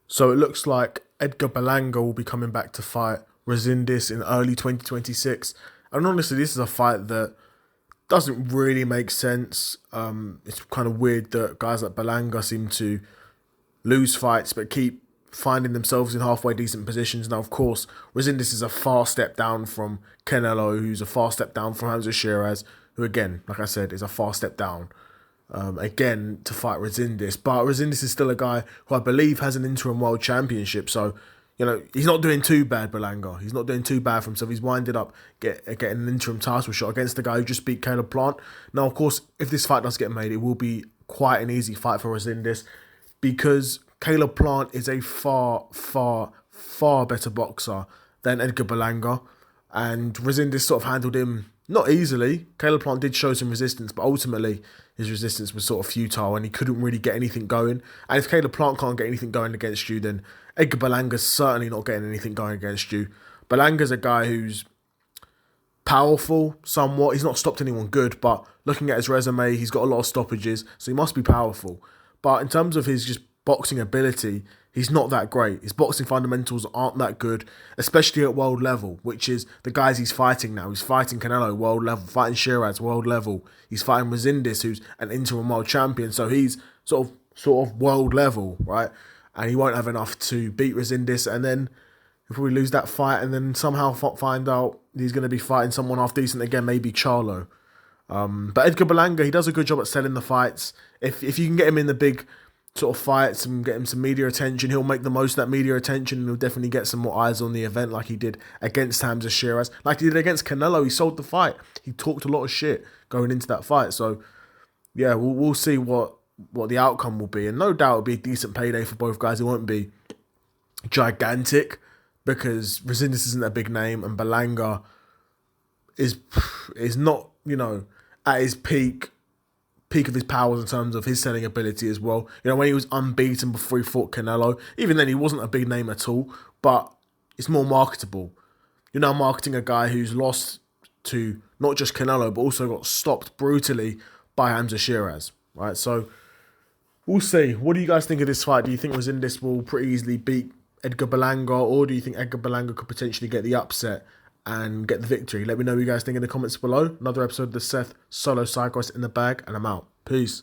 So it looks like Edgar Berlanga will be coming back to fight Resendiz in early 2026. And honestly, this is a fight that doesn't really make sense. It's kind of weird that guys like Berlanga seem to lose fights but keep finding themselves in halfway decent positions. Now, of course, Resendiz is a far step down from Canelo, who's a far step down from Hamza Shiraz, who again, like I said, is a far step down again to fight Resendiz. But Resendiz is still a guy who I believe has an interim world championship. So, he's not doing too bad, Berlanga. He's not doing too bad for himself. He's winded up getting an interim title shot against the guy who just beat Caleb Plant. Now, of course, if this fight does get made, it will be quite an easy fight for Resendiz because Caleb Plant is a far, far, far better boxer than Edgar Berlanga. And Resendiz sort of handled him not easily. Caleb Plant did show some resistance, but ultimately his resistance was sort of futile and he couldn't really get anything going. And if Caleb Plant can't get anything going against you, then Edgar Berlanga's certainly not getting anything going against you. Berlanga's a guy who's powerful somewhat. He's not stopped anyone good, but looking at his resume, he's got a lot of stoppages, so he must be powerful. But in terms of his just boxing ability, he's not that great. His boxing fundamentals aren't that good, especially at world level, which is the guys he's fighting now. He's fighting Canelo, world level, fighting Shiraz, world level. He's fighting Resendiz, who's an interim world champion, so he's sort of world level, right? And he won't have enough to beat Resendiz, and then if we lose that fight and then somehow find out he's going to be fighting someone half decent again, maybe Charlo. But Edgar Berlanga, he does a good job at selling the fights. If you can get him in the big sort of fights and get him some media attention, he'll make the most of that media attention and he'll definitely get some more eyes on the event like he did against Hamza Shiraz. Like he did against Canelo, he sold the fight. He talked a lot of shit going into that fight. So, yeah, we'll see what the outcome will be. And no doubt it'll be a decent payday for both guys. It won't be gigantic because Resendiz isn't a big name and Berlanga is not, at his peak of his powers in terms of his selling ability as well. When he was unbeaten before he fought Canelo, even then he wasn't a big name at all, but it's more marketable. You're now marketing a guy who's lost to not just Canelo, but also got stopped brutally by Hamza Shiraz, right? So we'll see. What do you guys think of this fight? Do you think Resendiz will pretty easily beat Edgar Berlanga, or do you think Edgar Berlanga could potentially get the upset and get the victory? Let me know what you guys think in the comments below. Another episode of the Seth Solo Side Quest in the bag, and I'm out. Peace.